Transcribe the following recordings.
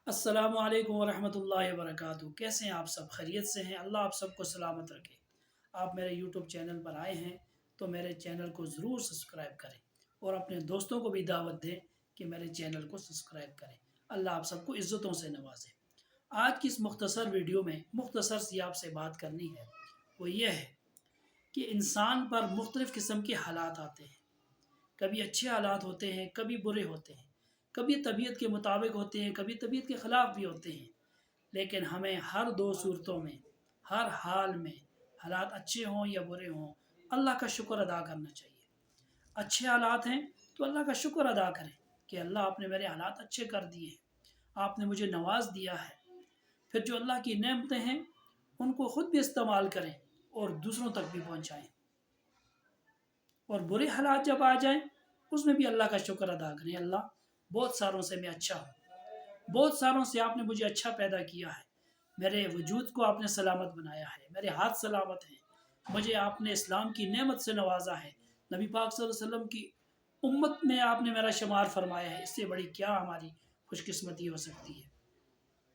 السلام علیکم ورحمۃ اللہ وبرکاتہ۔ کیسے ہیں آپ سب؟ خیریت سے ہیں؟ اللہ آپ سب کو سلامت رکھے۔ آپ میرے یوٹیوب چینل پر آئے ہیں تو میرے چینل کو ضرور سبسکرائب کریں اور اپنے دوستوں کو بھی دعوت دیں کہ میرے چینل کو سبسکرائب کریں۔ اللہ آپ سب کو عزتوں سے نوازے۔ آج کی اس مختصر ویڈیو میں مختصر سی آپ سے بات کرنی ہے، وہ یہ ہے کہ انسان پر مختلف قسم کے حالات آتے ہیں۔ کبھی اچھے حالات ہوتے ہیں، کبھی برے ہوتے ہیں، کبھی طبیعت کے مطابق ہوتے ہیں، کبھی طبیعت کے خلاف بھی ہوتے ہیں۔ لیکن ہمیں ہر دو صورتوں میں، ہر حال میں، حالات اچھے ہوں یا برے ہوں، اللہ کا شکر ادا کرنا چاہیے۔ اچھے حالات ہیں تو اللہ کا شکر ادا کریں کہ اللہ آپ نے میرے حالات اچھے کر دیے ہیں، آپ نے مجھے نواز دیا ہے۔ پھر جو اللہ کی نعمتیں ہیں ان کو خود بھی استعمال کریں اور دوسروں تک بھی پہنچائیں۔ اور برے حالات جب آ جائیں اس میں بھی اللہ کا شکر ادا کریں۔ اللہ بہت ساروں سے میں اچھا ہوں، بہت ساروں سے آپ نے مجھے اچھا پیدا کیا ہے، میرے وجود کو آپ نے سلامت بنایا ہے، میرے ہاتھ سلامت ہیں، مجھے آپ نے اسلام کی نعمت سے نوازا ہے، نبی پاک صلی اللہ علیہ وسلم کی امت میں آپ نے میرا شمار فرمایا ہے۔ اس سے بڑی کیا ہماری خوش قسمتی ہو سکتی ہے؟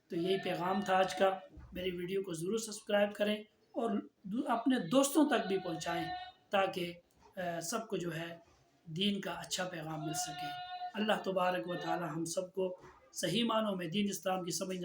تو یہی پیغام تھا آج کا۔ میری ویڈیو کو ضرور سبسکرائب کریں اور اپنے دوستوں تک بھی پہنچائیں تاکہ سب کو جو ہے دین کا اچھا پیغام مل سکے۔ اللہ تبارک و تعالی ہم سب کو صحیح معنوں میں دین اسلام کی سمجھ